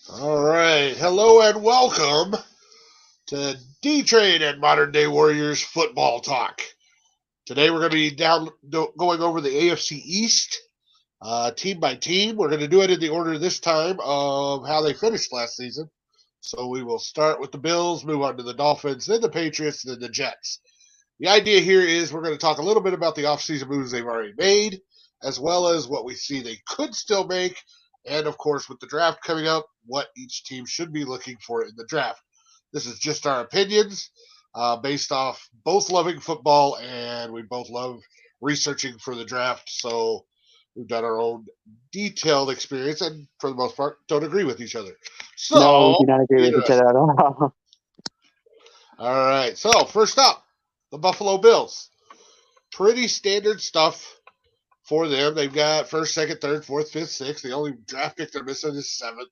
All right. Hello and welcome to D-Trade and Modern Day Warriors football talk. Today we're going to be going over the AFC East team by team. We're going to do it in the order this time of how they finished last season. So we will start with the Bills, move on to the Dolphins, then the Patriots, then the Jets. The idea here is we're going to talk a little bit about the offseason moves they've already made, as well as what we see they could still make, and of course, with the draft coming up, what each team should be looking for in the draft. This is just our opinions based off both loving football and we both love researching for the draft. So we've done our own detailed experience and for the most part don't agree with each other. No, we So do not agree with each other interesting. at all. All right. So first up, the Buffalo Bills. Pretty standard stuff for them. They've got first, second, third, fourth, fifth, sixth. The only draft pick they're missing is seventh.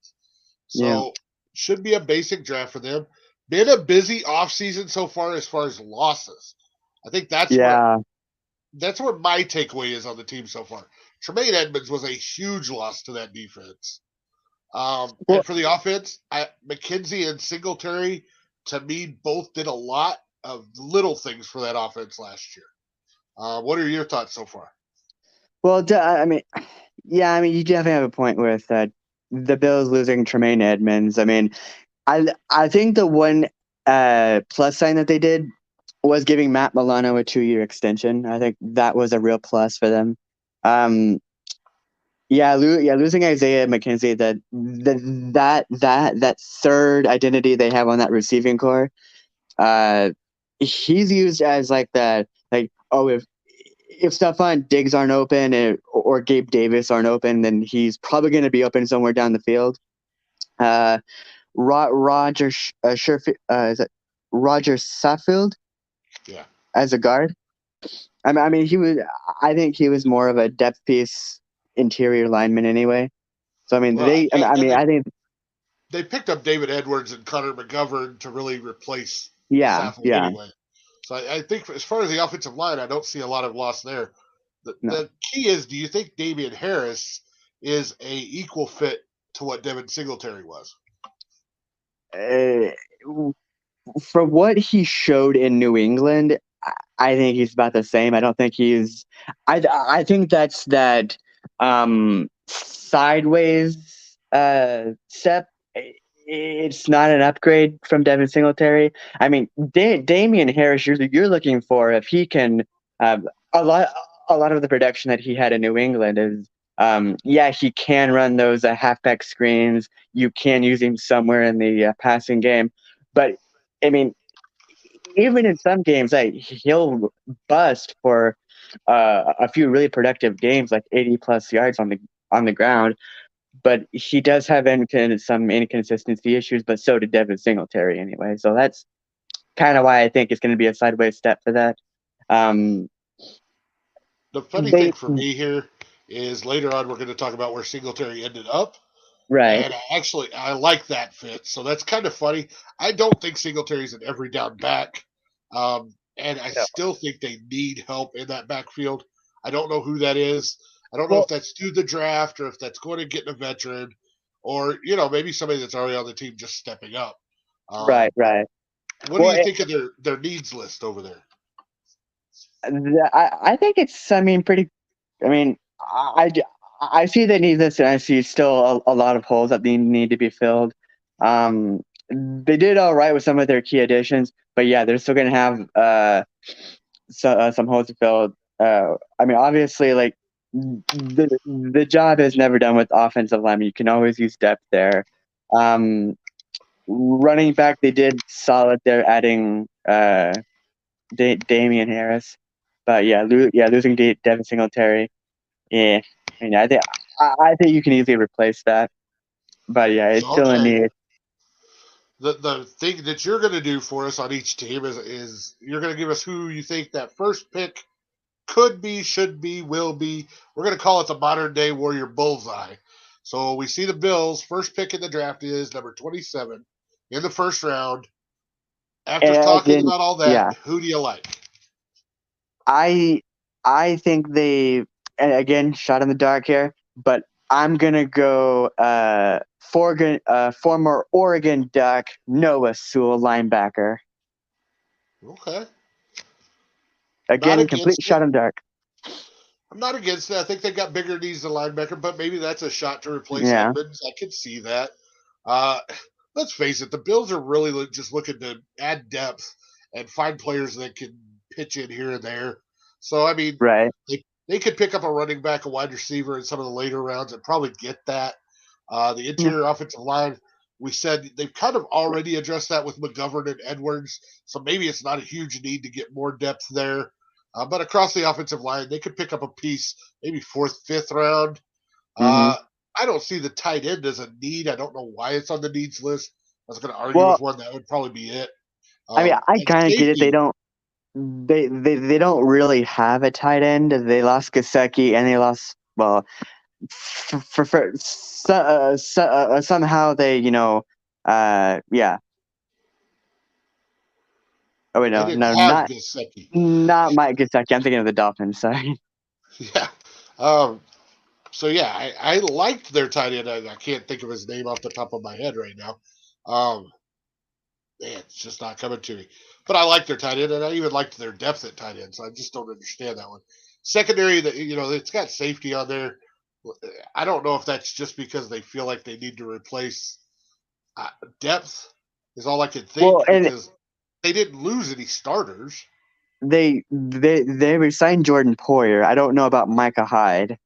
Yeah, So should be a basic draft for them. Been a busy offseason so far as losses. I think yeah. that's where my takeaway is on the team so far. Tremaine Edmonds was a huge loss to that defense. And Well, for the offense, McKenzie and Singletary, to me, both did a lot of little things for that offense last year. What are your thoughts so far? I mean, yeah, I mean, you definitely have a point with the Bills losing Tremaine Edmonds. I mean, I think the one plus sign that they did was giving Matt Milano a 2-year extension. I think that was a real plus for them. Um, losing Isaiah McKenzie, that third identity they have on that receiving core. Uh, he's used as like the if Stephon Diggs aren't open or Gabe Davis aren't open, then he's probably going to be open somewhere down the field. Uh, Roger is it Roger Saffield Yeah. as a guard. I mean, he was. I think he was more of a depth piece interior lineman anyway. So I mean, Well, I think they picked up David Edwards and Connor McGovern to really replace yeah, Saffold yeah, anyway. So I think as far as the offensive line, I don't see a lot of loss there. The, no. the key is, do you think Damian Harris is a equal fit to what Devin Singletary was? Uh, for what he showed in New England, I think he's about the same. I don't think he's. I think that's that sideways step. It's not an upgrade from Devin Singletary. I mean, Damian Harris, you're looking for if he can. A lot a lot of the production that he had in New England is. Yeah, he can run those halfback screens. You can use him somewhere in the passing game, but I mean, even in some games, like he'll bust for a few really productive games, like 80 plus yards on the ground. But he does have some inconsistency issues, but so did Devin Singletary anyway. So that's kind of why I think it's going to be a sideways step for that. Um, The funny they thing for me here is later on we're going to talk about where Singletary ended up. right. And I like that fit. So that's kind of funny. I don't think Singletary's an every down back. And I Yeah. still think they need help in that backfield. I don't know who that is. I don't know if Well, that's through the draft or if that's going to get a veteran or, maybe somebody that's already on the team just stepping up. right, Um, right. what do Well, you think of their needs list over there? I think it's. I mean, pretty. I mean, I see the need this, and I see still a lot of holes that need to be filled. Um, they did all right with some of their key additions, but yeah, they're still going to have some holes to fill. I mean, obviously, like the job is never done with offensive linemen. You can always use depth there. Um, Running back, they did solid there, adding Damian Harris, but yeah, losing Devin Singletary. Yeah, I mean, I think you can easily replace that, but yeah, it's So, still a okay. need. The thing that you're going to do for us on each team is you're going to give us who you think that first pick could be, should be, will be. We're going to call it the modern day Warrior bullseye. So we see the Bills' first pick in the draft is number 27 in the first round. After And talking again, about all that, yeah, who do you like? I I think they, and again, shot in the dark here, but I'm gonna go former Oregon Duck Noah Sewell, linebacker. Okay. Not Again, complete against it. shot in dark. I'm not against it. I think they got bigger needs than linebacker, but maybe that's a shot to replace Yeah. Edmonds. I could see that. Uh, let's face it, the Bills are really just looking to add depth and find players that can pitch in here and there. So, I mean, Right. they could pick up a running back, a wide receiver in some of the later rounds and probably get that. The Yeah. interior offensive line, we said they've kind of already addressed that with McGovern and Edwards. So maybe it's not a huge need to get more depth there. But across the offensive line, they could pick up a piece, maybe fourth, fifth round. hmm Uh, I don't see the tight end as a need. I don't know why it's on the needs list. I was going to argue with Well, one that would probably be it. I mean, I And kind of get it. They safety, don't. They don't really have a tight end. They lost Gasecki and they lost somehow they yeah. Oh wait, they no, didn't no, have not Gasecki. not Mike Gesicki. I'm thinking of the Dolphins. Sorry. Yeah. Um, so yeah, I liked their tight end. I can't think of his name off the top of my head right now. Um, Man, it's just not coming to me. But I like their tight end, and I even liked their depth at tight end. So I just don't understand that one. Secondary, that it's got safety on there. I don't know if that's just because they feel like they need to replace uh, depth. Is all I can Well, think and because they didn't lose any starters. they resigned Jordan Poyer. I don't know about Micah Hyde.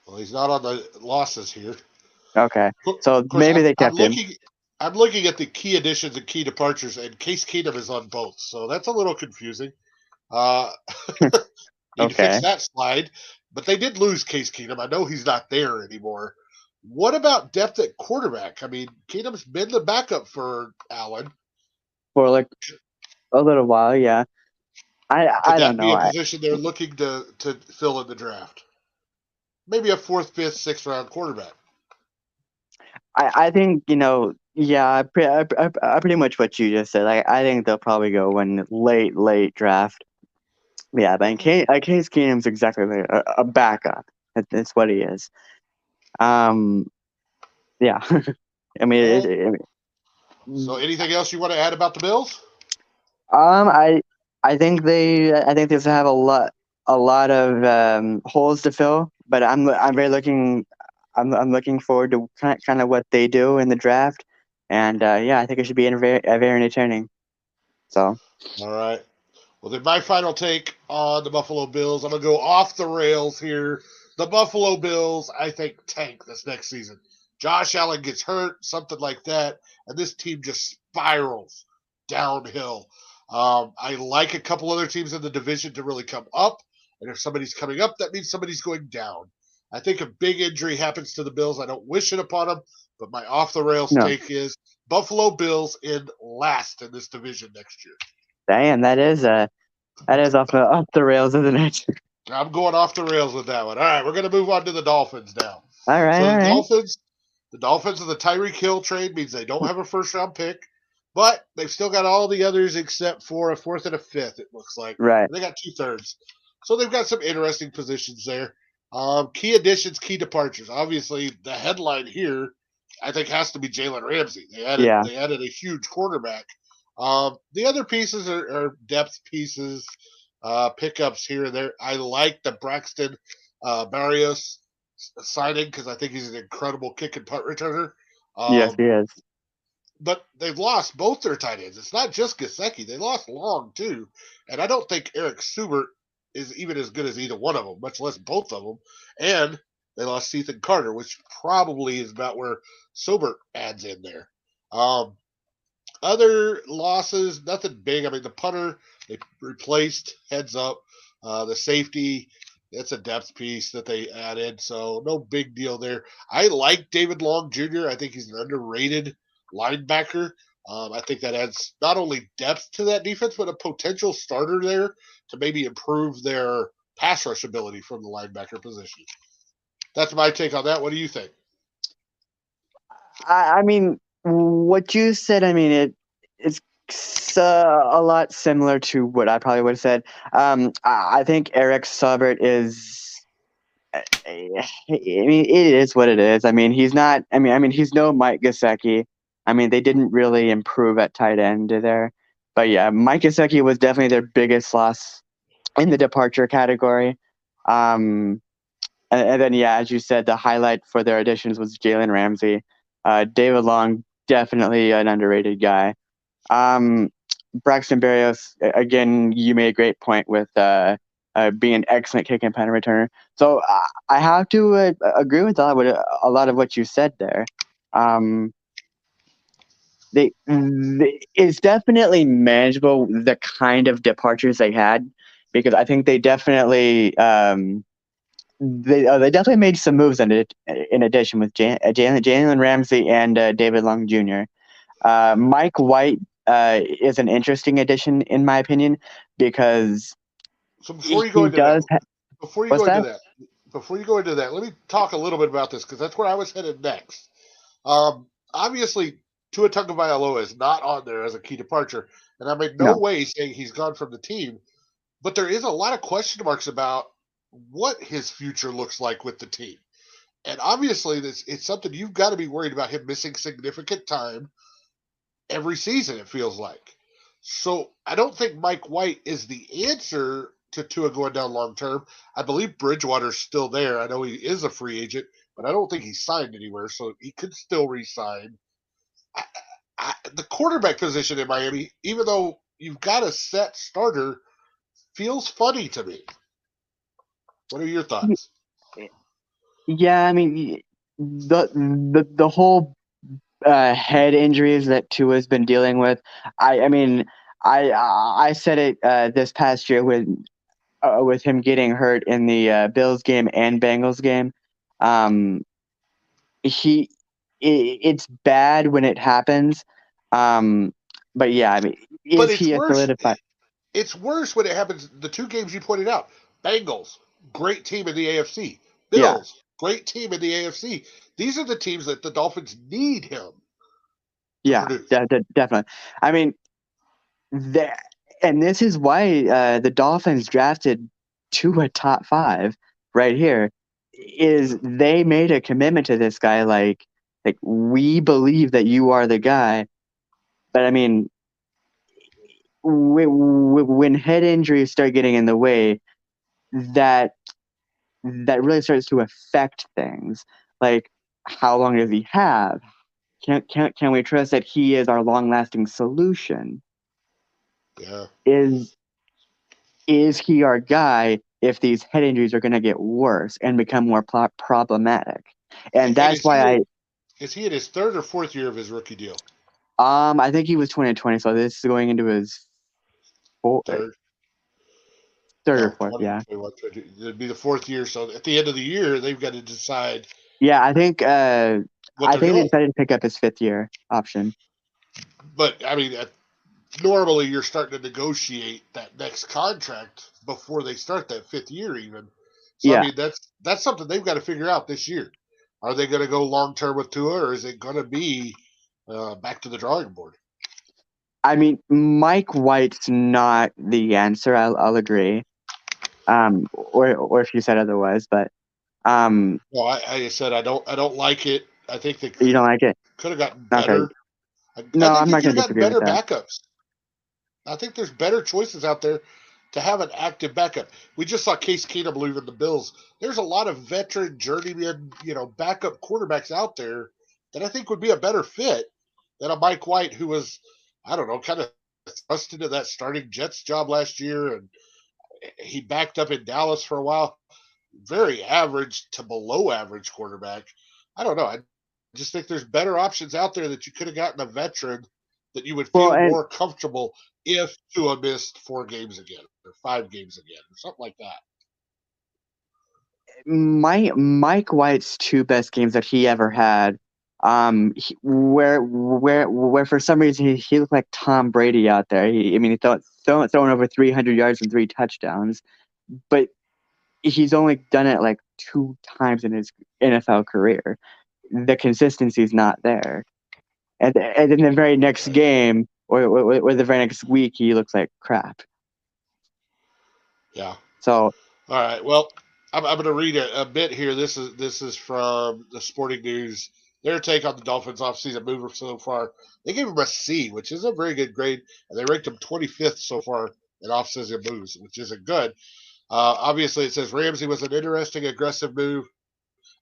Well, he's not on the losses here. Okay, Of so course, maybe I'm, they I'm kept him. looking. I'm looking at the key additions and key departures, and Case Keenum is on both, so that's a little confusing. Uh, Need to fix Okay. that slide. But they did lose Case Keenum. I know he's not there anymore. What about depth at quarterback? I mean, Keenum's been the backup for Allen. For like a little while, yeah. Could I don't that be know. a position they're looking to fill in the draft? Maybe a fourth, fifth, sixth round quarterback. I think yeah, pretty much what you just said. Like I think they'll probably go in late draft. Yeah, but Okay. Case Keenum's exactly like a backup. That's what he is. Um, yeah. I mean, All right. So, it, anything else you want to add about the Bills? um, I I think they have a lot of holes to fill, but I'm very looking I'm looking forward to kind of what they do in the draft, and yeah, I think it should be very entertaining. So All right. Well, then my final take on the Buffalo Bills. I'm gonna go off the rails here. The Buffalo Bills, I think, tank this next season. Josh Allen gets hurt, something like that, and this team just spirals downhill. I like a couple other teams in the division to really come up, and if somebody's coming up, that means somebody's going down. I think a big injury happens to the Bills. I don't wish it upon them, but my off the rails no, take is Buffalo Bills in last in this division next year. damn, that is off the rails, isn't it? I'm going off the rails with that one. All right, we're going to move on to the Dolphins now. All So right. The Dolphins of the Tyreek Hill trade means they don't have a first round pick, but they've still got all the others except for a fourth and a fifth. It looks like Right. they got 2/3, so they've got some interesting positions there. Key additions, key departures. Obviously, the headline here, I think, has to be Jalen Ramsey. Yeah. They added a huge quarterback. The other pieces are depth pieces, pickups here and there. I like the Braxton Barrios signing because I think he's an incredible kick and punt returner. Yes, Um, he is. but they've lost both their tight ends. It's not just Gasecki. They lost Long, too. And I don't think Eric Subert is even as good as either one of them, much less both of them. And they lost Ethan Carter, which probably is about where Sobert adds in there. Um, Other losses, nothing big. I mean, the punter they replaced heads up. The safety, it's a depth piece that they added, so no big deal there. I like David Long Jr. I think he's an underrated linebacker. I think that adds not only depth to that defense, but a potential starter there to maybe improve their pass rush ability from the linebacker position. That's my take on that. What do you think? I mean, what you said. I mean, it's a lot similar to what I probably would have said. I think Eric Saubert is. mean, it is what it is. I mean, he's not. I mean, he's no Mike Gesicki. I mean, they didn't really improve at tight end there, but yeah, Mike Gesicki was definitely their biggest loss in the departure category. Um, and then yeah, as you said, the highlight for their additions was Jalen Ramsey. David Long, definitely an underrated guy. Um, Braxton Berrios, again, you made a great point with being an excellent kick and punter returner. So I have to agree with a lot of what you said there. Um, it's definitely manageable the kind of departures they had because I think they definitely they definitely made some moves in addition with Jalen Ramsey and David Long Jr. Mike White is an interesting addition in my opinion because So before you go he into that, does. before you What's go into that? that, before you go into that, let me talk a little bit about this because that's where I was headed next. Obviously, Tua Tagovailoa is not on there as a key departure, and I'm in no No. way saying he's gone from the team. But there is a lot of question marks about what his future looks like with the team. And obviously, this it's something you've got to be worried about him missing significant time every season, it feels like. So I don't think Mike White is the answer to Tua going down long term. I believe Bridgewater's still there. I know he is a free agent, but I don't think he's signed anywhere, so he could still re-sign. The quarterback position in Miami, even though you've got a set starter, feels funny to me. What are your thoughts? Yeah, I mean the whole head injuries that Tua's been dealing with. I mean I said it this past year with him getting hurt in the Bills game and Bengals game. Um, he it's bad when it happens. Um, but yeah, I mean, But is it's he a worse. solidified? It's worse when it happens. The two games you pointed out: Bengals, great team in the AFC; Yeah, Bills, great team in the AFC. These are the teams that the Dolphins need him to yeah, produce. definitely. I mean, that, and this is why the Dolphins drafted to a top five right here. Is they made a commitment to this guy, like we believe that you are the guy. But I mean, when head injuries start getting in the way, that that really starts to affect things. Like, how long does he have? Can we trust that he is our long lasting solution? Yeah, Is is he our guy if these head injuries are going to get worse and become more problematic? And and that's why is he in his third or fourth year of his rookie deal? I think he was 2020, so this is going into his four, Third. third or No, fourth. 20, Yeah, 21, 22. It'd be the fourth year. So at the end of the year, they've got to decide yeah. what I they're think they doing. decided to pick up his fifth year option. But I mean, normally you're starting to negotiate that next contract before they start that fifth year, even. So I Yeah. mean, that's something they've got to figure out this year. Are they going to go long term with Tua, or is it going to be back to the drawing board? I mean, Mike White's not the answer. I'll agree. Or if you said otherwise, but um, Well, I said I don't like it. I think they you don't like it. could have gotten Okay. better. I No, think I'm they not could going have to gotten disagree with better that. backups. I think there's better choices out there to have an active backup. We just saw Case Keenum leaving the Bills. There's a lot of veteran, journeyman, backup quarterbacks out there that I think would be a better fit than a Mike White, who was, I don't know, kind of thrust into that starting Jets job last year, and he backed up in Dallas for a while. Very average to below average quarterback. I don't know. I just think there's better options out there that you could have gotten a veteran that you would Well, feel and more comfortable if Tua missed 4 games again or 5 games again or something like that. Mike White's two best games that he ever had, where for some reason he looked like Tom Brady out there. I mean, throwing over 300 yards and three touchdowns, but he's only done it like two times in his NFL career. The consistency's not there. And then the very next Right. game or the very next week, he looks like crap. Yeah. So All right. Well, I'm going to read a bit here. This is from the Sporting News. Their take on the Dolphins offseason move so far. They gave them a C, which is a very good grade, and they ranked them 25th so far in offseason moves, which isn't good. Obviously, it says Ramsey was an interesting, aggressive move,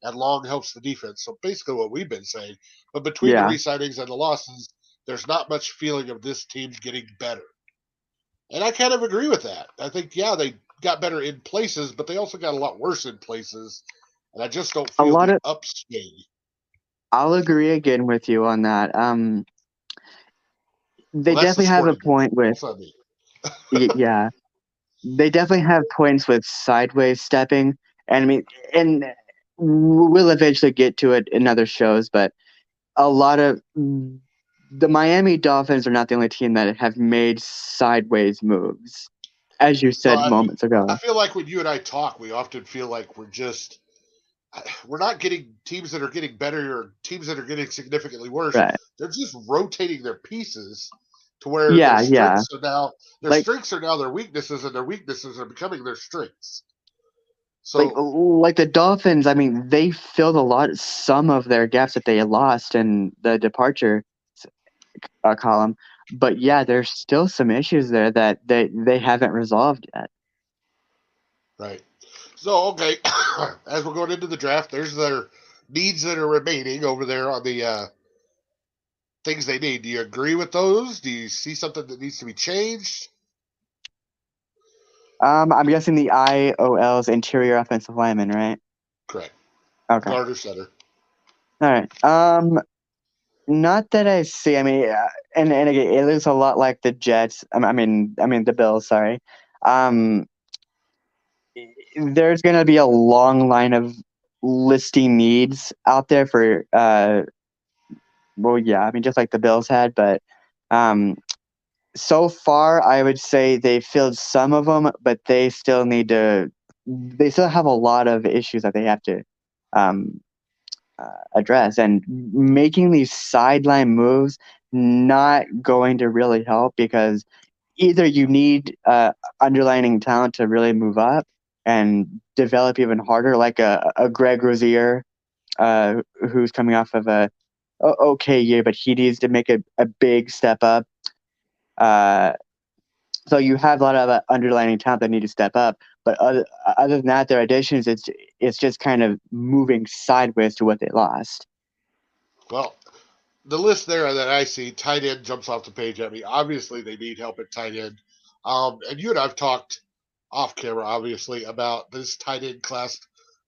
and Long helps the defense. So basically, what we've been saying. But between the Yeah, re-signings and the losses, there's not much feeling of this team getting better. And I kind of agree with that. I think, yeah, they got better in places, but they also got a lot worse in places. And I just don't a feel lot the of. upswing. I'll agree again with you on that. Well, They that's the definitely have a Sporting News. point with. That's not me. Yeah, they definitely have points with sideways stepping, and I mean, and we'll eventually get to it in other shows, but a lot of the Miami Dolphins are not the only team that have made sideways moves, as you Well, said moments I ago. feel like when you and I talk, we often feel like we're not getting teams that are getting better or teams that are getting significantly worse. Right. They're just rotating their pieces to where Yeah, yeah. their Like strengths are now their weaknesses, and their weaknesses are becoming their strengths. like So like the Dolphins, I mean, they filled some of their gaps that they lost in the departure column. But yeah, there's still some issues there that they haven't resolved yet. right. So okay, as we're going into the draft, there's their needs that are remaining over there on the things they need. Do you agree with those? Do you see something that needs to be changed? I'm guessing the IOL's interior offensive lineman, right? Correct. Okay. Guard or center. All right. Not that I see. I mean, and again, it looks a lot like the Jets. I mean the Bills. Sorry. Um, there's gonna be a long line of listing needs out there for well, yeah. I mean, just like the Bills had, but um, so far, I would say they filled some of them, but they still need to. They still have a lot of issues that they have to um, address, and making these sideline moves not going to really help because either you need underlining talent to really move up and develop even harder, like a Greg Rozier, who's coming off of a okay year, but he needs to make a big step up. Uh, so you have a lot of underlining talent that need to step up, but other than that, their additions, it's just kind of moving sideways to what they lost. Well, the list there that I see, tight end jumps off the page at me. Obviously, they need help at tight end. And you and I've talked off camera, obviously, about this tight end class.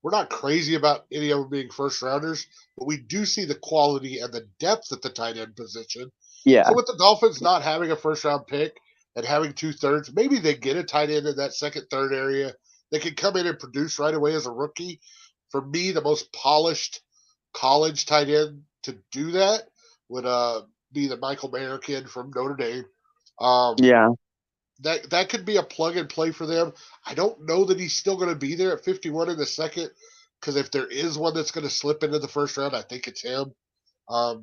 We're not crazy about any of them being first rounders, but we do see the quality and the depth at the tight end position. Yeah, So with the Dolphins not having a first round pick and having 2/3, maybe they get a tight end in that second, third area. They can come in and produce right away as a rookie. For me, the most polished college tight end to do that would be the Michael Mayer kid from Notre Dame. Um, yeah. that could be a plug and play for them. I don't know that he's still going to be there at 51 in the second because if there is one that's going to slip into the first round, I think it's him.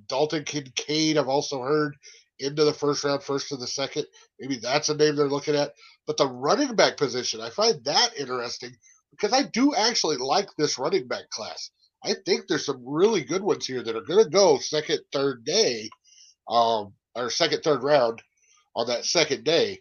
Dalton Kincaid, I've also heard into the first round, first to the second. Maybe that's a name they're looking at. But the running back position, I find that interesting because I do actually like this running back class. I think there's some really good ones here that are going to go second, third day, or second, third round on that second day.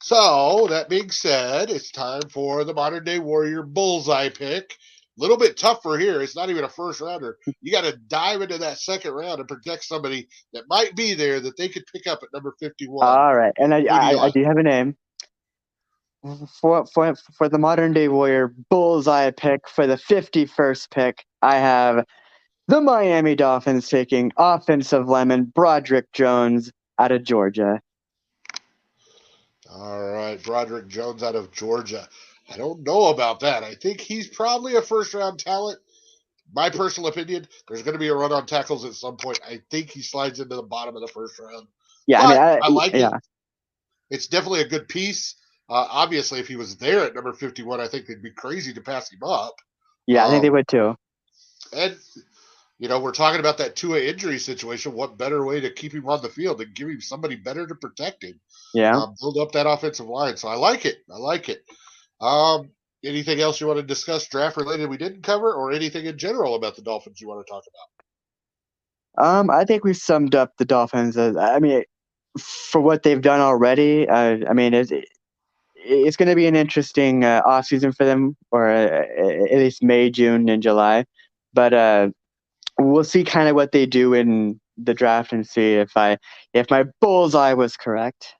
So, that being said, it's time for the modern day warrior bullseye pick. A little bit tougher here. It's not even a first rounder. You got to dive into that second round and protect somebody that might be there that they could pick up at number 51. All right, and Who do you I like? do have a name for the modern day warrior bullseye pick for the 51st pick. I have the Miami Dolphins taking offensive lineman Broderick Jones out of Georgia. All right, Broderick Jones out of Georgia. I don't know about that. I think he's probably a first round talent. My personal opinion, there's going to be a run on tackles at some point. I think he slides into the bottom of the first round. Yeah, I mean, But I like it. yeah, It's definitely a good piece. Obviously, if he was there at number 51, I think they'd be crazy to pass him up. yeah, I think they Um, would too. and, we're talking about that Tua injury situation. What better way to keep him on the field than give him somebody better to protect him? Yeah, Build up that offensive line. So I like it. I like it. Um, Anything else you want to discuss draft related we didn't cover, or anything in general about the Dolphins you want to talk I think we've summed up the Dolphins. I mean, for what they've done already, I mean, it's going to be an interesting offseason for them, or at least May, June, and July. But we'll see kind of what they do in the draft and see if my bullseye was correct.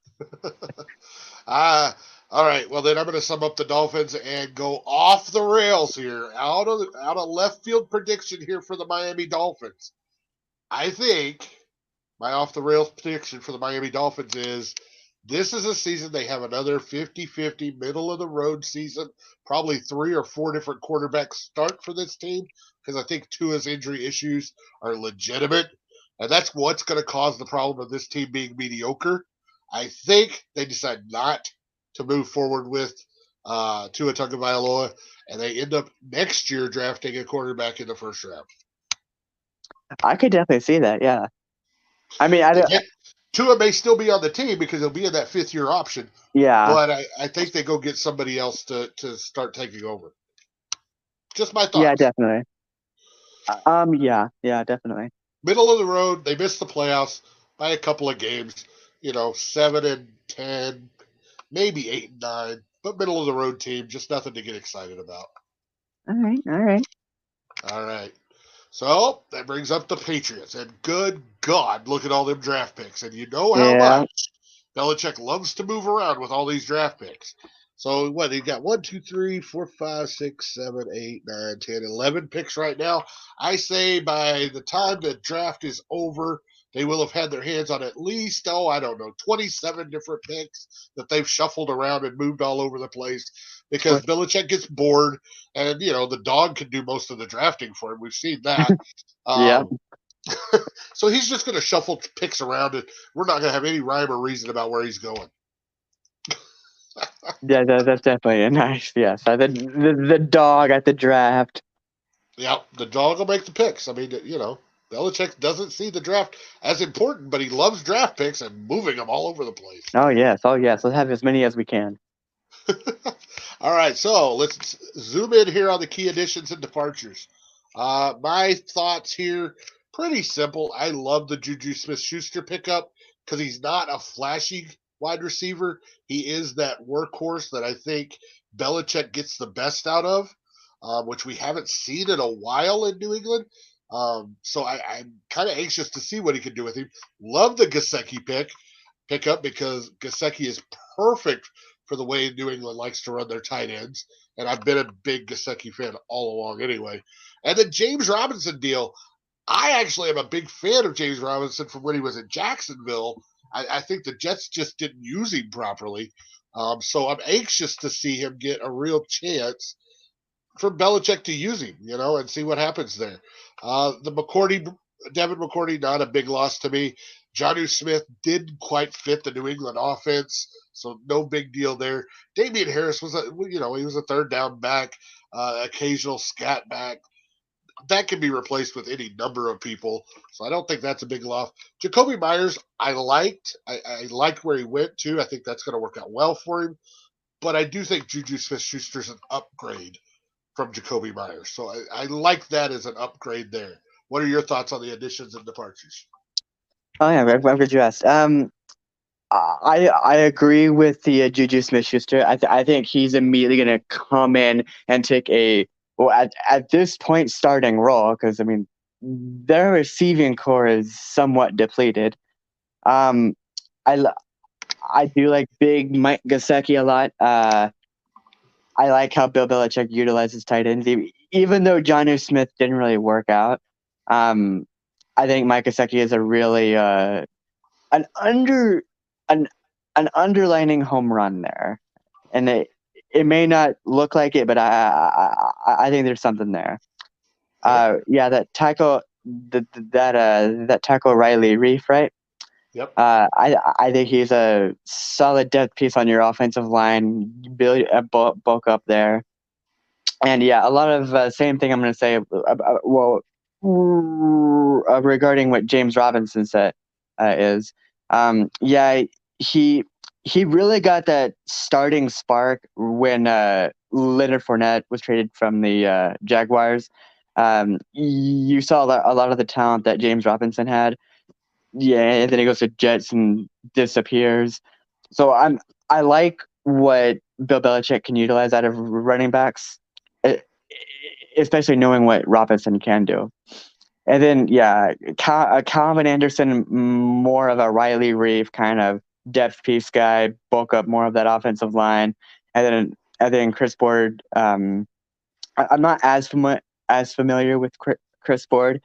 about? All right. Well, then I'm going to sum up the Dolphins and go off the rails here, out of left field prediction here for the Miami Dolphins. I think my off the rails prediction for the Miami Dolphins is this is a season they have another 50-50 middle of the road season. Probably 3 or 4 different quarterbacks start for this team because I think Tua's injury issues are legitimate. And that's what's going to cause the problem of this team being mediocre. I think they decide not to move forward with Tua Tagovailoa, and they end up next year drafting a quarterback in the first round. I could definitely see that. Yeah. I mean, I don't. Tua may still be on the team because he'll be in that 5th-year option, Yeah. but I think they go get somebody else to start taking over. Just my Yeah, thoughts. definitely. Yeah, definitely. Middle of the road, they missed the playoffs by a couple of games. 7-10, maybe 8-9, but middle of the road team, just nothing to get excited about. All right, all right. All right. So that brings up the Patriots. And good God, look at all them draft picks. And you know how Yeah. much Belichick loves to move around with all these draft picks. So what, he got 1, 2, 3, 4, 5, 6, 7, 8, 9, 10, 11 picks right now. I say by the time the draft is over, they will have had their hands on at least, I don't know, 27 different picks that they've shuffled around and moved all over the place because Belichick gets bored and, the dog can do most of the drafting for him. We've seen that. Yeah. Um, so he's just going to shuffle picks around and we're not going to have any rhyme or reason about where he's going. Yeah, that's definitely a nice. Yes, the dog at the draft. Yeah, the dog will make the picks. I mean, Belichick doesn't see the draft as important, but he loves draft picks and moving them all over the place. Oh yes, oh yes. Let's have as many as we can. All right, so let's zoom in here on the key additions and departures. My thoughts here, pretty simple. I love the Juju Smith-Schuster pickup because he's not a flashy wide receiver. He is that workhorse that I think Belichick gets the best out of, which we haven't seen in a while in New England. So I'm kind of anxious to see what he can do with him. Love the Gesicki pickup because Gesicki is perfect for the way New England likes to run their tight ends. And I've been a big Gesicki fan all along anyway. And the James Robinson deal, I actually am a big fan of James Robinson from when he was at Jacksonville. I think the Jets just didn't use him properly. So I'm anxious to see him get a real chance for Belichick to use him, and see what happens there. Devin McCourty, not a big loss to me. Jonnu Smith didn't quite fit the New England offense, so no big deal there. Damian Harris he was a third down back, occasional scat back. That can be replaced with any number of people, so I don't think that's a big loss. Jacoby Myers, I liked. I liked where he went to. I think that's going to work out well for him. But I do think Juju Smith-Schuster's an upgrade from Jacoby Myers. So I like that as an upgrade there. What are your thoughts on the additions and departures? Oh yeah, I'm glad you asked. I agree with the Juju Smith-Schuster. I think he's immediately going to come in and take at this point starting role because I mean their receiving core is somewhat depleted. Um, I I do like big Mike Gesicki a lot. I like how Bill Belichick utilizes tight ends, even though Jonnu Smith didn't really work out. Um, I think Mike Gesicki is a really an under an an underlining home run there, and it may not look like it, but I think there's something there. Okay. Yeah, that tackle Riley Reef, right? Yep. I think he's a solid depth piece on your offensive line. Build bulk up there, and yeah, a lot of same thing I'm going to say. Regarding what James Robinson said is, yeah, he he really got that starting spark when Leonard Fournette was traded from the Jaguars. You saw a lot of the talent that James Robinson had. Yeah, and then he goes to Jets and disappears. So I like what Bill Belichick can utilize out of running backs, e- especially knowing what Robinson can do. And then yeah, Calvin Anderson, more of a Riley Reef kind of depth piece guy, bulk up more of that offensive line, and then Chris Board. I'm not as familiar with Chris Board,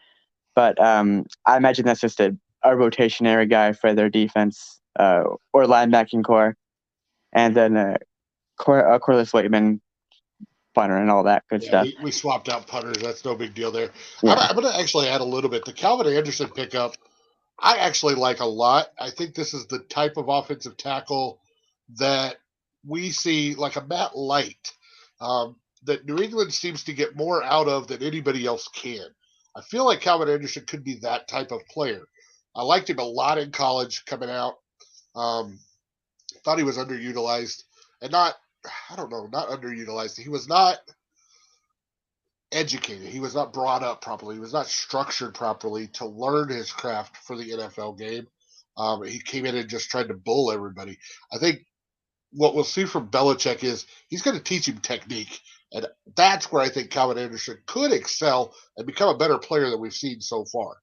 but I imagine that's just a rotationary guy for their defense or linebacking core, and then Corliss Waitman, punter, and all that good Yeah, stuff. we swapped out punters. That's no big deal there. Yeah, I'm going to actually add a little bit. The Calvin Anderson pickup, I actually like a lot. I think this is the type of offensive tackle that we see, like a Matt Light, that New England seems to get more out of than anybody else can. I feel like Calvin Anderson could be that type of player. I liked him a lot in college coming out. Um, thought he was underutilized and not, I don't know, not underutilized. He was not educated. He was not brought up properly. He was not structured properly to learn his craft for the NFL game. He came in and just tried to bull everybody. I think what we'll see from Belichick is he's going to teach him technique. And that's where I think Calvin Anderson could excel and become a better player than we've seen so far.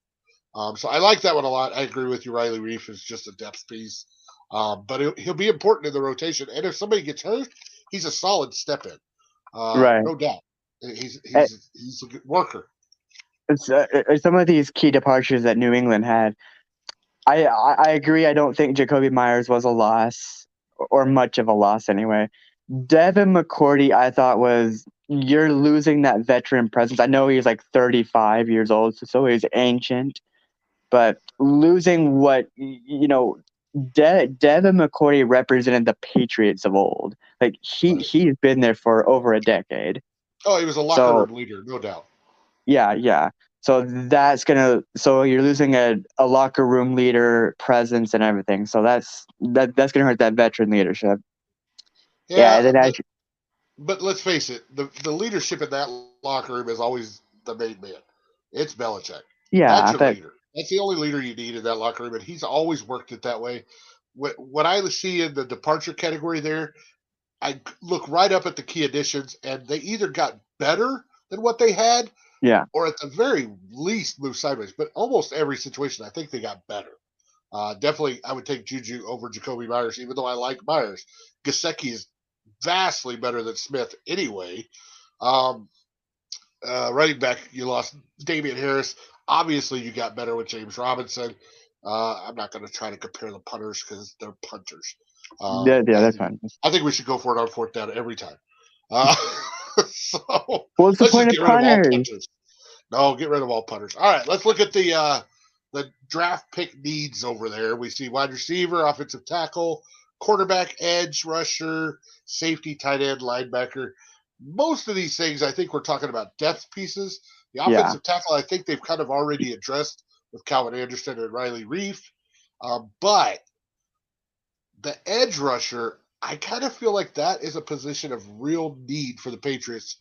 So I like that one a lot. I agree with you. Riley Reef is just a depth piece. But he'll be important in the rotation. And if somebody gets hurt, he's a solid step in. right. No doubt. Uh, He's a good worker. Some of these key departures that New England had. I agree. I don't think Jacoby Myers was a loss or much of a loss anyway. Devin McCourty, I thought was you're losing that veteran presence. I know he's like 35 years old, so he's ancient, but losing what Devin McCourty represented the Patriots of old. Like Right. he's been there for over a decade. Oh, he was a locker So room leader, no doubt. yeah. So you're losing a locker room leader presence and everything. So that's gonna hurt that veteran leadership. Yeah, and Yeah, then but let's face it, the leadership in that locker room is always the main man. It's Belichick. That's yeah, your but leader. That's the only leader you need in that locker room, and he's always worked it that way. What I see in the departure category there, I look right up at the key additions, and they either got better than what they had, yeah, or at the very least moved sideways. But almost every situation, I think they got better. Definitely, I would take Juju over Jacoby Myers, even though I like Myers. Gasecki is vastly better than Smith anyway. Um, running back, you lost Damian Harris. Obviously, you got better with James Robinson. I'm not going to try to compare the punters because they're punters. yeah, that's fine. I think we should go for it on fourth down every time. Uh, so What's the let's just point of get rid of all punters? punters. No, get rid of all punters. All right, let's look at the draft pick needs over there. We see wide receiver, offensive tackle, quarterback, edge rusher, safety, tight end, linebacker. Most of these things, I think we're talking about depth pieces. The Yeah, offensive tackle, I think they've kind of already addressed with Calvin Anderson and Riley Reef. But the edge rusher, I kind of feel like that is a position of real need for the Patriots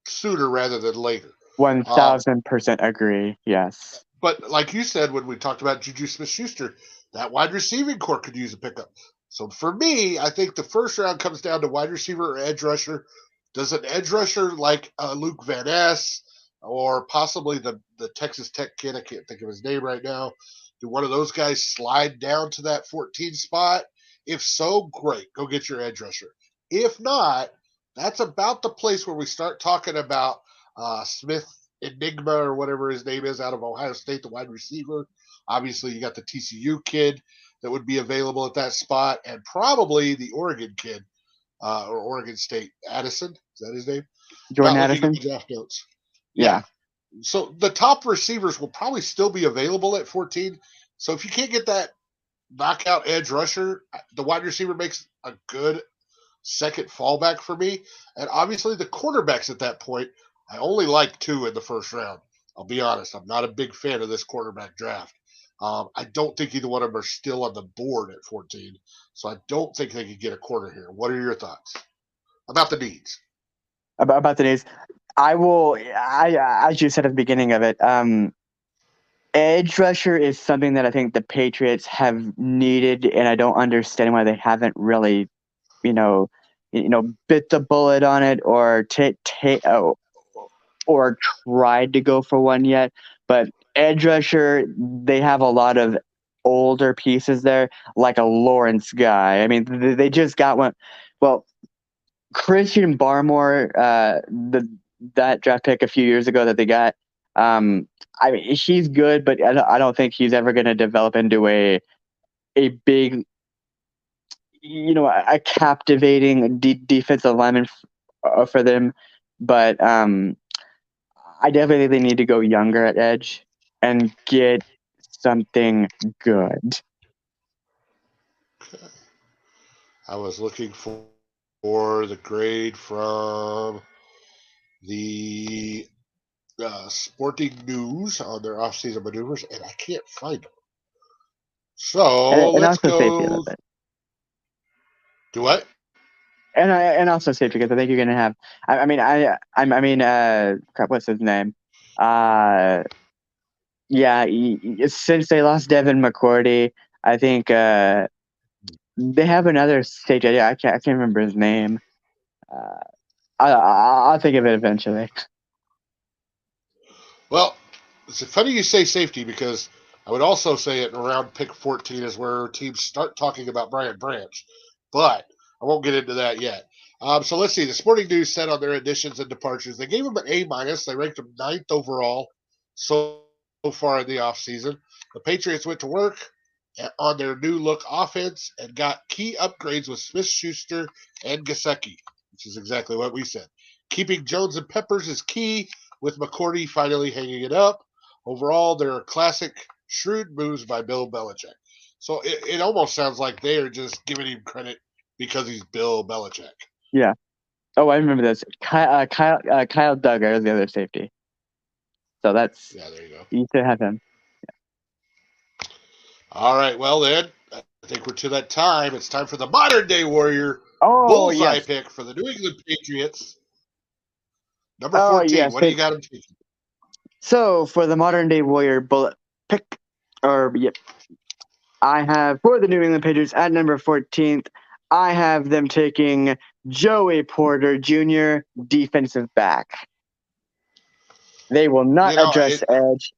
sooner rather than later. one Um, thousand percent agree. Yes. But like you said, when we talked about Juju Smith-Schuster, that wide receiving core could use a pickup. So for me, I think the first round comes down to wide receiver or edge rusher. Does an edge rusher like Luke Van Ness or possibly the Texas Tech kid, I can't think of his name right now, do one of those guys slide down to that 14 spot? If so, great. Go get your edge rusher. If not, that's about the place where we start talking about Smith Enigma or whatever his name is out of Ohio State, the wide receiver. Obviously, you got the TCU kid that would be available at that spot, and probably the Oregon kid or Oregon State. Addison, is that his name? Jordan Not looking at Addison. the draft notes. Yeah. Yeah. So the top receivers will probably still be available at 14. So if you can't get that knockout edge rusher, the wide receiver makes a good second fallback for me. And obviously, the quarterbacks at that point, I only like two in the first round. I'll be honest, I'm not a big fan of this quarterback draft. I don't think either one of them are still on the board at 14, so I don't think they could get a quarter here. What are your thoughts about the needs? about the news. I will. As you said at the beginning of it, edge rusher is something that I think the Patriots have needed, and I don't understand why they haven't really, you know, bit the bullet on it or or tried to go for one yet. But edge rusher, they have a lot of older pieces there, like a Lawrence guy. I mean, they just got one. Well, Christian Barmore, that draft pick a few years ago that they got. I mean, he's good, but I don't think he's ever going to develop into a big, a captivating defensive lineman for them. But I definitely think they need to go younger at edge and get something good. I was looking for the grade from the Sporting News on their offseason maneuvers, and I can't find them. So And let's also safety a little go. bit. Do what? And also safety because I think you're gonna have. Crap. What's his name? Uh, yeah. Since they lost Devin McCourty, I think they have another safety. Yeah, I can't remember his name. Uh, I'll think of it eventually. Well, it's funny you say safety because I would also say it around pick 14 is where teams start talking about Brian Branch, but I won't get into that yet. So let's see. The Sporting News said on their additions and departures, they gave him an A minus. They ranked him ninth overall so far in the offseason. The Patriots went to work on their new look offense and got key upgrades with Smith Schuster and Gasecki, which is exactly what we said. Keeping Jones and Peppers is key, with McCourty finally hanging it up. Overall, there are classic shrewd moves by Bill Belichick. So it almost sounds like they are just giving him credit because he's Bill Belichick. Yeah. Oh, I remember this. Kyle Duggar is the other safety. So that's Yeah, there you go. you should have him. All right, well then, I think we're to that time. It's time for the modern day Warrior Oh bullseye yes. pick for the New England Patriots. Number Oh 14. yes. What do you got him taking? So for the modern day warrior bullet pick, or yep, I have for the New England Patriots at number 14th. I have them taking Joey Porter Jr., defensive back. They will not You know, address edge.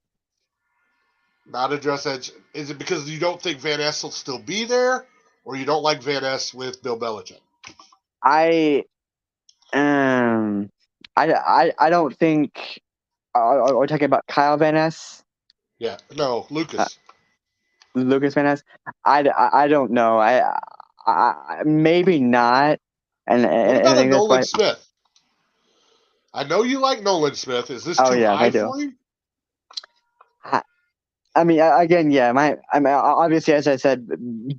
not address edge. Is it because you don't think Van Ness will still be there, or you don't like Van Ness with Bill Belichick? I um, I don't think. Are we talking about Kyle Van Ness? Yeah, no, Uh, Lucas. Lucas Van Ness? I don't know. Maybe not. What And I about a think that's Nolan why. Smith? I know you like Nolan Smith. Is this Oh too yeah, I high do. for you? I mean, again, yeah. I mean, obviously, as I said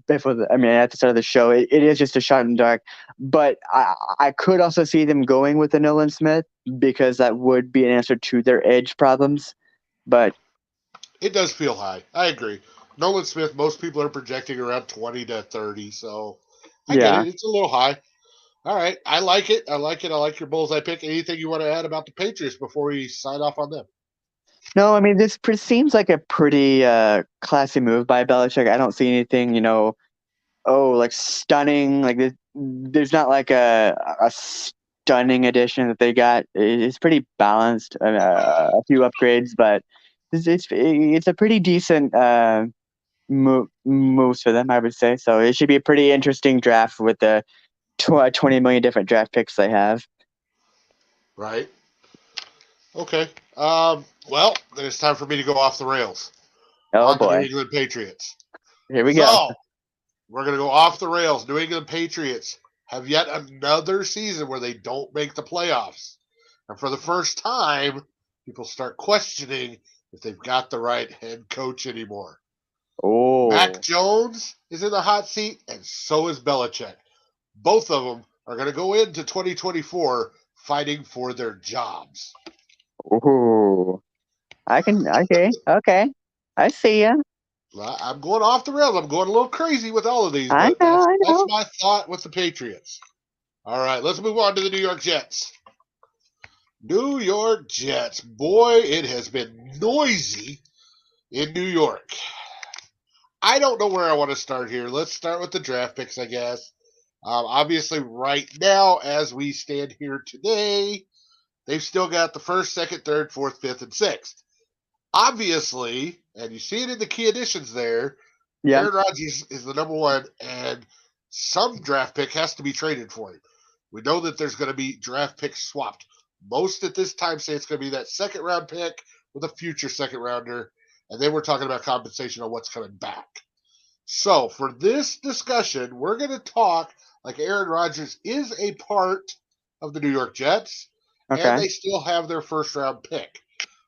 before, at the start of the show, it is just a shot in the dark. But I could also see them going with the Nolan Smith because that would be an answer to their edge problems. But It does feel high. I agree. Nolan Smith, most people are projecting around 20 to 30, so I get yeah, it. It's a little high. All right. I like it. I like it. I like your bullseye pick. Anything you want to add about the Patriots before we sign off on them? no, I mean, this seems like a pretty classy move by Belichick. I don't see anything, like stunning. Like there's not like a stunning addition that they got. It's pretty balanced. A few upgrades, but it's a pretty decent moves for them, I would say. So it should be a pretty interesting draft with the 20 million different draft picks they have. Right. Okay. Well, then it's time for me to go off the rails Oh on the New boy, England Patriots. here we go. So we're going to go off the rails. New England Patriots have yet another season where they don't make the playoffs. And for the first time, people start questioning if they've got the right head coach anymore. Mac Oh, Jones is in the hot seat, and so is Belichick. Both of them are going to go into 2024 fighting for their jobs. ooh, I can. Okay. I see ya. I'm going off the rails. I'm going a little crazy with all of these, I but know. that's I that's know. my thought with the Patriots. All right, let's move on to the New York Jets. New York Jets. Boy, it has been noisy in New York. I don't know where I want to start here. Let's start with the draft picks, I guess. Obviously, right now, as we stand here today, they've still got the first, second, third, fourth, fifth, and sixth. Obviously, and you see it in the key additions there, Yeah. Aaron Rodgers is the number one, and some draft pick has to be traded for him. We know that there's going to be draft picks swapped. Most at this time say it's going to be that second round pick with a future second rounder, and then we're talking about compensation on what's coming back. So for this discussion, we're going to talk like Aaron Rodgers is a part of the New York Jets, and Okay. they still have their first round pick.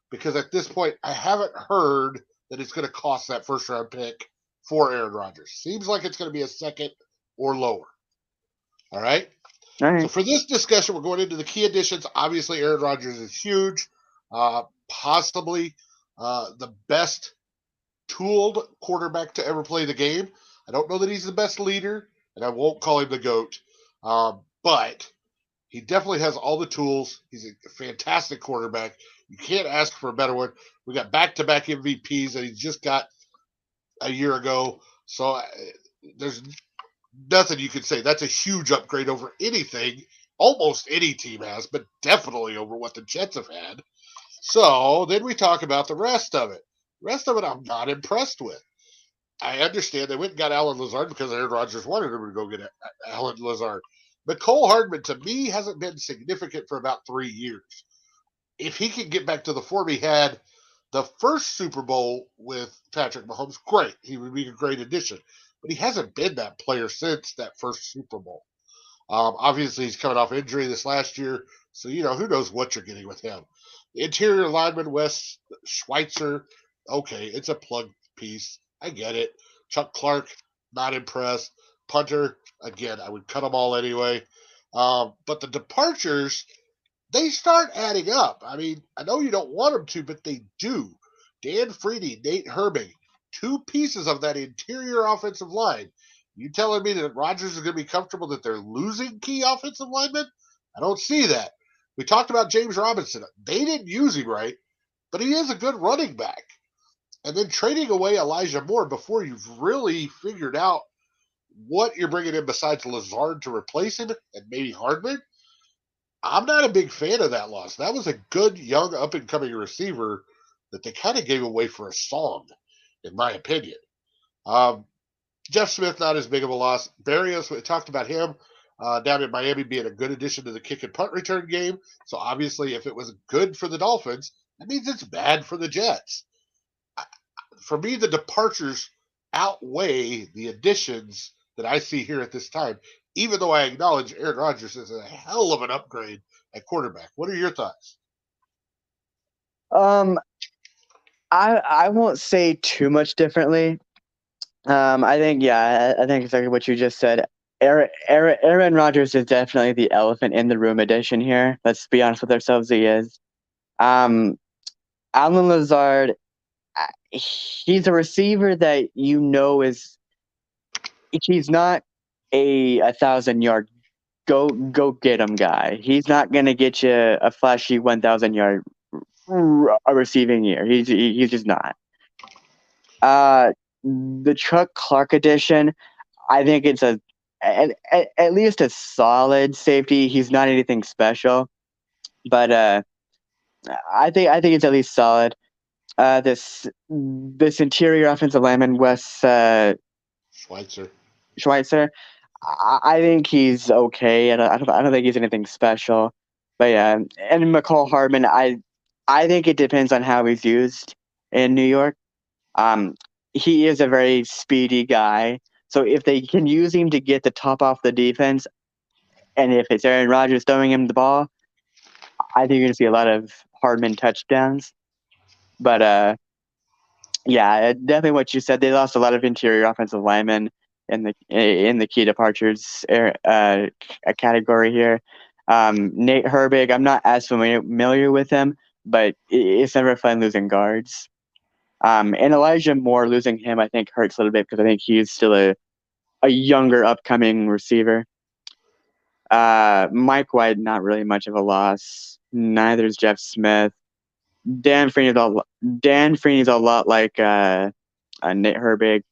Because at this point, I haven't heard that it's going to cost that first round pick for Aaron Rodgers. Seems like it's going to be a second or lower. All right. All So right. for this discussion, we're going into the key additions. Obviously, Aaron Rodgers is huge, possibly the best tooled quarterback to ever play the game. I don't know that he's the best leader, and I won't call him the GOAT, but he definitely has all the tools. He's a fantastic quarterback. You can't ask for a better one. We got back-to-back MVPs that he just got a year ago. So there's nothing you can say. That's a huge upgrade over anything almost any team has, but definitely over what the Jets have had. So then we talk about the rest of it. The rest of it, I'm not impressed with. I understand they went and got Alan Lazard because Aaron Rodgers wanted him to go get Alan Lazard. But Cole Hardman, to me, hasn't been significant for about 3 years. If he can get back to the form he had the first Super Bowl with Patrick Mahomes, great. He would be a great addition. But he hasn't been that player since that first Super Bowl. Obviously, he's coming off injury this last year, so who knows what you're getting with him. Interior lineman Wes Schweitzer, okay, it's a plug piece. I get it. Chuck Clark, not impressed. Punter, again, I would cut them all anyway. But the departures, they start adding up. I mean, I know you don't want them to, but they do. Dan Freedy, Nate Herbig, two pieces of that interior offensive line. You telling me that Rodgers is going to be comfortable that they're losing key offensive linemen? I don't see that. We talked about James Robinson. They didn't use him right, but he is a good running back. And then trading away Elijah Moore before you've really figured out what you're bringing in besides Lazard to replace him and maybe Hardman, I'm not a big fan of that loss. That was a good, young, up and coming receiver that they kind of gave away for a song, in my opinion. Um, Jeff Smith, not as big of a loss. Barrios, we talked about him down in Miami being a good addition to the kick and punt return game. So obviously, if it was good for the Dolphins, that means it's bad for the Jets. For me, the departures outweigh the additions that I see here at this time, even though I acknowledge Aaron Rodgers is a hell of an upgrade at quarterback. What are your thoughts? Um, I won't say too much differently. I think I think exactly what you just said. Aaron Rodgers is definitely the elephant in the room edition here. Let's be honest with ourselves, he is. Um, Alan Lazard, he's a receiver that is he's not a 1,000 yard go get him guy. He's not gonna get you a flashy 1,000 yard a receiving year. He's just not. The Chuck Clark edition, I think it's at least a solid safety. He's not anything special, but I think it's at least solid. This interior offensive lineman Wes Schweitzer. Schweitzer, I think he's okay. I don't think he's anything special, but yeah, and McCall Hardman, I think it depends on how he's used in New York. Um, he is a very speedy guy. So if they can use him to get the top off the defense, and if it's Aaron Rodgers throwing him the ball, I think you're going to see a lot of Hardman touchdowns. But yeah, definitely what you said. They lost a lot of interior offensive linemen in the key departures category here. Nate Herbig, I'm not as familiar with him, but it's never fun losing guards. And Elijah Moore, losing him, I think hurts a little bit because I think he's still a younger upcoming receiver. Mike White, not really much of a loss. Neither is Jeff Smith. Dan Freeney's a lot like Nate Herbig,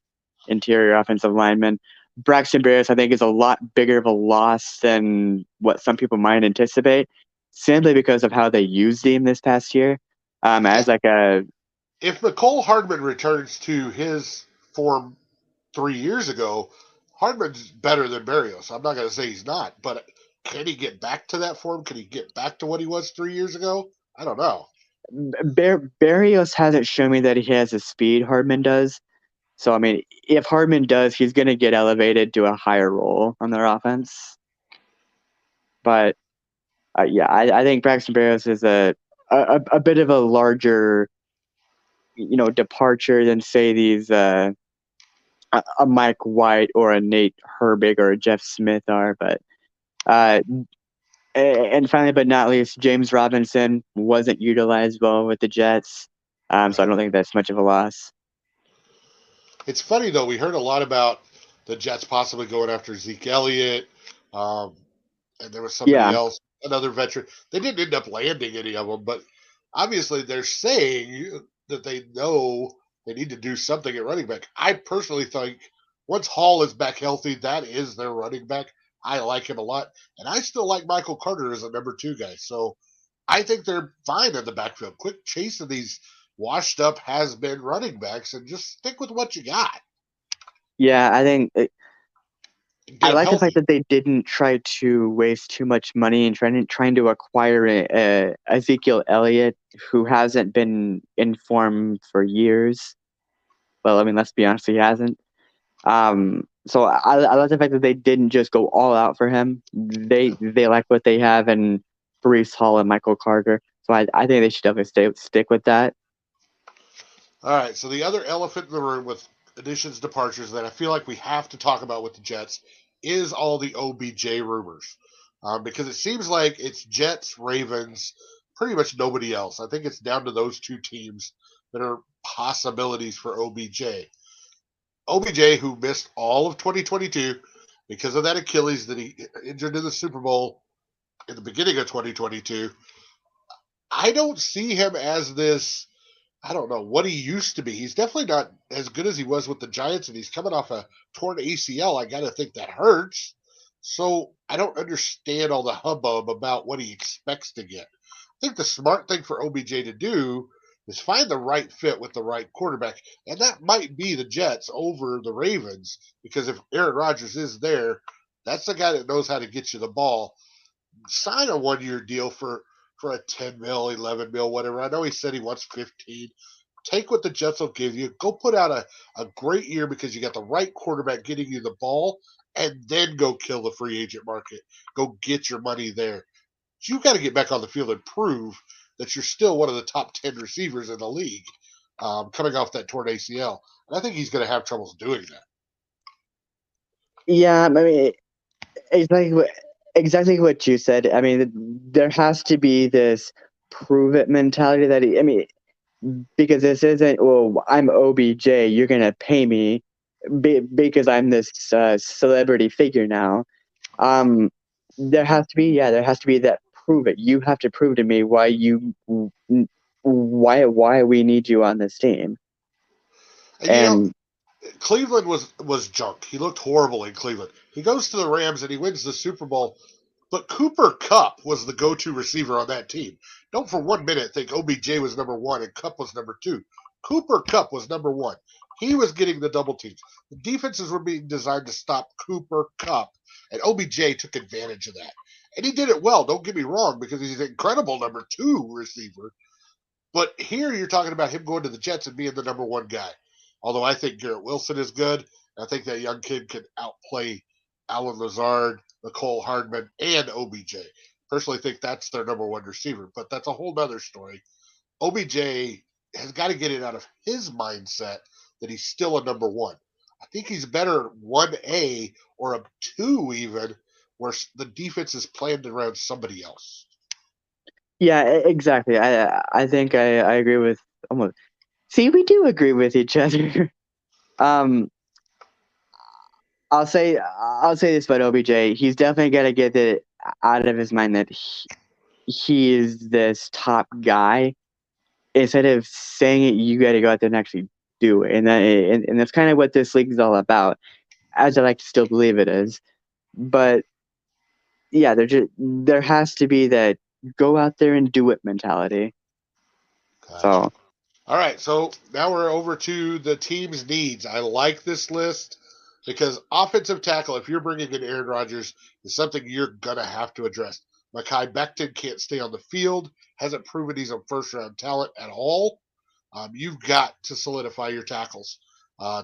interior offensive lineman. Braxton Berrios, I think, is a lot bigger of a loss than what some people might anticipate, simply because of how they used him this past year. As like a If McCole Hardman returns to his form 3 years ago, Hardman's better than Barrios. I'm not going to say he's not, but can he get back to that form? Can he get back to what he was 3 years ago? I don't know. Barrios hasn't shown me that he has the speed Hardman does. So I mean, if Hardman does, he's going to get elevated to a higher role on their offense. But yeah, I think Braxton Berrios is a bit of a larger, departure than say these a Mike White or a Nate Herbig or a Jeff Smith are. But uh, and finally, but not least, James Robinson wasn't utilized well with the Jets, so I Right. don't think that's much of a loss. It's funny though. We heard a lot about the Jets possibly going after Zeke Elliott, um, and there was somebody Yeah, else, another veteran. They didn't end up landing any of them, but obviously they're saying that they know they need to do something at running back. I personally think once Hall is back healthy, that is their running back. I like him a lot, and I still like Michael Carter as a number two guy. So I think they're fine in the backfield. Quit chasing these washed up has been running backs and just stick with what you got. yeah, I think Get I them like the fact healthy. that they didn't try to waste too much money and trying to acquire Ezekiel Elliott, who hasn't been in form for years. Well, I mean, let's be honest, he hasn't. So I like the fact that they didn't just go all out for him. They like what they have in Brees Hall and Michael Carter. So I think they should definitely stick with that. All right. So the other elephant in the room with additions, departures that I feel like we have to talk about with the Jets is all the OBJ rumors, because it seems like it's Jets, Ravens, pretty much nobody else. I think it's down to those two teams that are possibilities for OBJ. OBJ, who missed all of 2022 because of that Achilles that he injured in the Super Bowl in the beginning of 2022. I don't see him as this. I don't know what he used to be. He's definitely not as good as he was with the Giants, and he's coming off a torn ACL. I got to think that hurts. So I don't understand all the hubbub about what he expects to get. I think the smart thing for OBJ to do is find the right fit with the right quarterback, and that might be the Jets over the Ravens, because if Aaron Rodgers is there, that's the guy that knows how to get you the ball. Sign a 1 year deal for a 10 mil, 11 mil, whatever. I know he said he wants 15. Take what the Jets will give you. Go put out a great year because you got the right quarterback getting you the ball, and then go kill the free agent market. Go get your money there. You've got to get back on the field and prove that you're still one of the top 10 receivers in the league, coming off that torn ACL. And I think he's going to have troubles doing that. Yeah, I mean, exactly what you said. I mean, there has to be this prove it mentality that I mean, because this isn't, well, I'm OBJ, you're gonna pay me because I'm this celebrity figure now. Um, there has to be that prove it. You have to prove to me why we need you on this team. And And Cleveland was junk. He looked horrible in Cleveland. He goes to the Rams and he wins the Super Bowl. But Cooper Cup was the go-to receiver on that team. Don't for 1 minute think OBJ was number one and Cup was number two. Cooper Cup was number one. He was getting the double teams. The defenses were being designed to stop Cooper Cup, and OBJ took advantage of that. And he did it well. Don't get me wrong, because he's an incredible number two receiver. But here you're talking about him going to the Jets and being the number one guy. Although I think Garrett Wilson is good. I think that young kid can outplay Alan Lazard, Nicole Hardman, and OBJ. Personally think that's their number one receiver, but that's a whole nother story. OBJ has got to get it out of his mindset that he's still a number one. I think he's better 1A or a 2 even, where the defense is planned around somebody else. yeah, exactly. I think I agree with almost. See, we do agree with each other. um, I'll say this about OBJ. He's definitely got to get it out of his mind that he is this top guy. Instead of saying it, you got to go out there and actually do it, and that's kind of what this league is all about. As I like to still believe it is, but yeah, there has to be that go out there and do it mentality. Gotcha. So All right, so now we're over to the team's needs. I like this list because offensive tackle, if you're bringing in Aaron Rodgers, is something you're going to have to address. Mekhi Becton can't stay on the field, hasn't proven he's a first round talent at all. You've got to solidify your tackles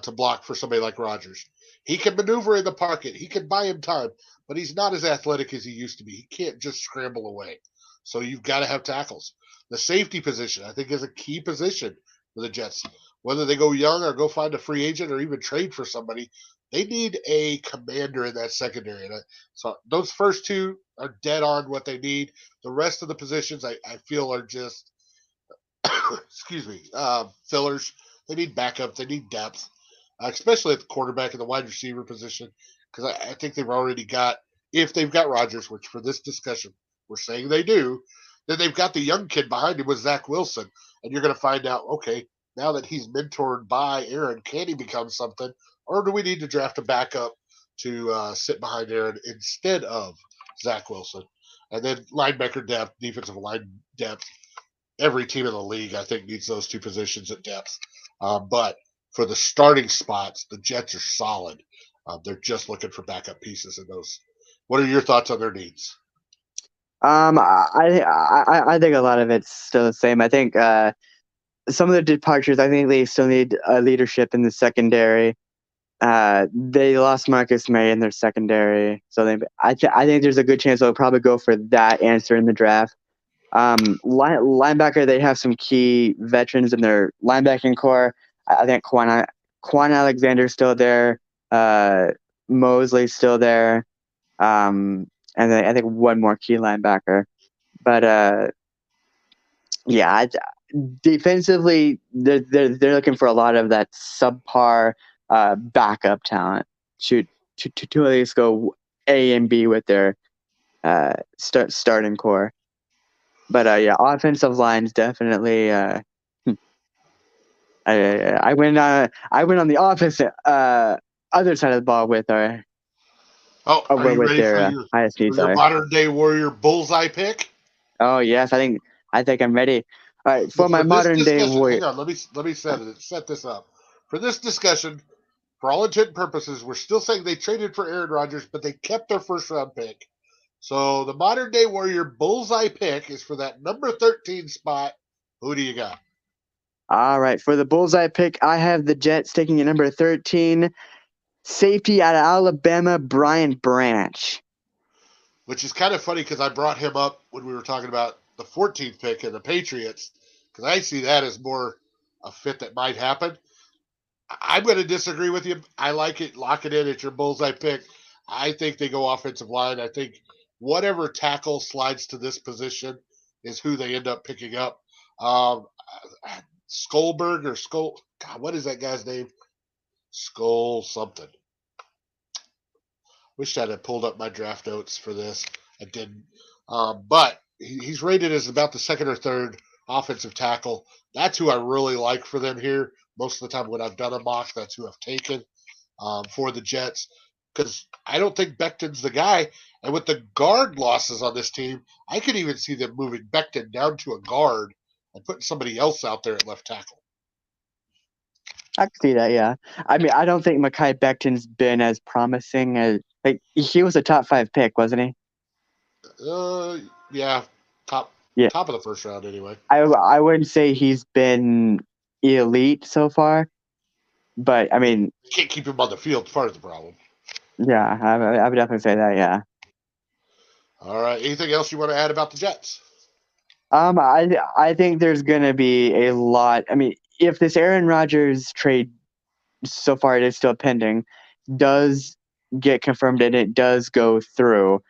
to block for somebody like Rodgers. He can maneuver in the pocket, he can buy him time, but he's not as athletic as he used to be. He can't just scramble away. So you've got to have tackles. The safety position, I think, is a key position for the Jets. Whether they go young or go find a free agent or even trade for somebody, they need a commander in that secondary. So those first two are dead on what they need. The rest of the positions, I feel, are just excuse me, fillers. They need backup. They need depth, especially at the quarterback and the wide receiver position, because I think they've already got, if they've got Rodgers, which for this discussion we're saying they do, then they've got the young kid behind him with Zach Wilson, and you're going to find out, okay, now that he's mentored by Aaron, can he become something, or do we need to draft a backup to sit behind Aaron instead of Zach Wilson? And then linebacker depth, defensive line depth, every team in the league, I think, needs those two positions at depth. But for the starting spots, the Jets are solid. They're just looking for backup pieces in those. What are your thoughts on their needs? I think a lot of it's still the same. I think some of the departures, I think they still need leadership in the secondary. They lost Marcus May in their secondary, so I think there's a good chance they'll probably go for that answer in the draft. Linebacker, they have some key veterans in their linebacking core. I think Quan Alexander's still there. Mosley's still there. And then I think one more key linebacker. But yeah, defensively, they're looking for a lot of that subpar backup talent to to at least go A and B with their starting core. But yeah, offensive lines definitely. I went on the opposite other side of the ball with our Oh, are you with ready their highest for needs your are. modern day warrior bullseye pick? Oh yes, I think I'm ready. All right, So for my for this modern day discussion, warrior. hang on, let me set this up. For this discussion, for all intent and purposes, we're still saying they traded for Aaron Rodgers, but they kept their first round pick. So the modern day warrior bullseye pick is for that number 13 spot. Who do you got? All right, for the bullseye pick, I have the Jets taking a number 13 safety out of Alabama, Brian Branch. Which is kind of funny because I brought him up when we were talking about the 14th pick and the Patriots, because I see that as more a fit that might happen. I'm going to disagree with you. I like it. Lock it in. It's your bullseye pick. I think they go offensive line. I think whatever tackle slides to this position is who they end up picking up. Um, Skolberg or Skol. God, what is that guy's name? Skol something. Wish I had pulled up my draft notes for this. I didn't. But he's rated as about the second or third offensive tackle. That's who I really like for them here. Most of the time when I've done a mock, that's who I've taken for the Jets. Because I don't think Becton's the guy. And with the guard losses on this team, I could even see them moving Becton down to a guard and putting somebody else out there at left tackle. I can see that, yeah. I mean, I don't think Mekhi Becton's been as promising as like he was a top 5 pick, wasn't he? Yeah, top Yeah. top of the first round anyway. I wouldn't say he's been elite so far, but I mean, You can't keep him on the field. Part of the problem. yeah, I would definitely say that, yeah. All right. Anything else you want to add about the Jets? I think there's gonna be a lot. I mean, if this Aaron Rodgers trade so far it is still pending, does get confirmed and it does go through,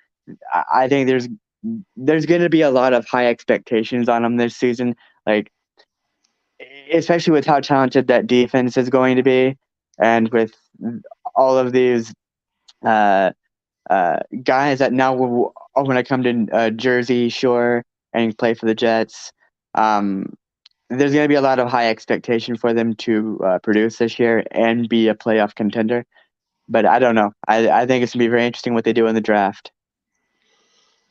I think there's gonna be a lot of high expectations on him this season. Like especially with how talented that defense is going to be, and with all of these uh, guys that now will, are going to come to Jersey Shore. and play for the Jets. There's going to be a lot of high expectation for them to produce this year and be a playoff contender. But I don't know. I think it's going to be very interesting what they do in the draft.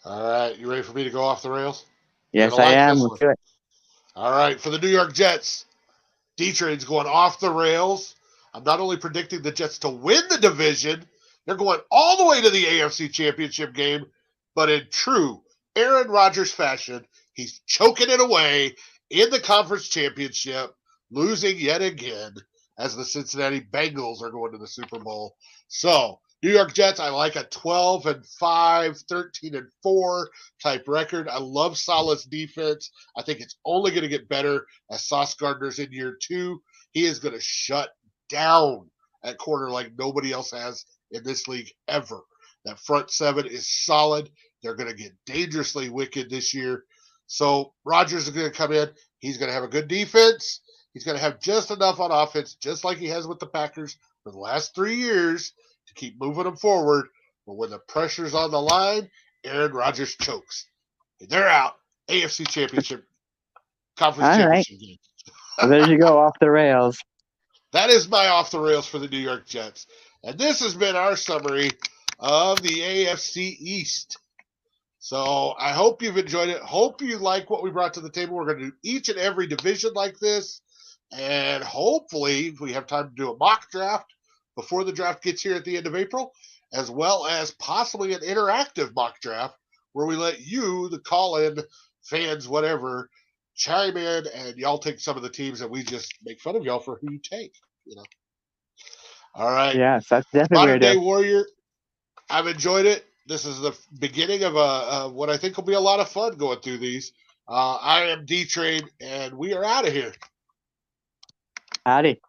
All right, you ready for me to go off the rails? You're Yes, gonna I like am. this Let's one. do it. All right, for the New York Jets, D-Trade's going off the rails. I'm not only predicting the Jets to win the division, they're going all the way to the AFC Championship game, but in true Aaron Rodgers fashion, he's choking it away in the conference championship, losing yet again as the Cincinnati Bengals are going to the Super Bowl. So, New York Jets, I like a 12-5, 13-4 type record. I love Saleh's defense. I think it's only going to get better as Sauce Gardner's in year 2. He is going to shut down at corner like nobody else has in this league ever. That front seven is solid. They're going to get dangerously wicked this year. So Rodgers is going to come in. He's going to have a good defense. He's going to have just enough on offense, just like he has with the Packers for the last 3 years, to keep moving them forward. But when the pressure's on the line, Aaron Rodgers chokes. And they're out. AFC Championship, Conference All right. Championship game. Well, there you go, off the rails. That is my off the rails for the New York Jets. And this has been our summary of the AFC East. So I hope you've enjoyed it. Hope you like what we brought to the table. We're going to do each and every division like this. And hopefully we have time to do a mock draft before the draft gets here at the end of April, as well as possibly an interactive mock draft where we let you, the call-in fans, whatever, chime in and y'all take some of the teams and we just make fun of y'all for who you take. All right. Yes, that's definitely what we're Modern Day going to do. Warrior, I've enjoyed it. This is the beginning of what I think will be a lot of fun going through these. I am D-Trade, and we are out of here. Howdy.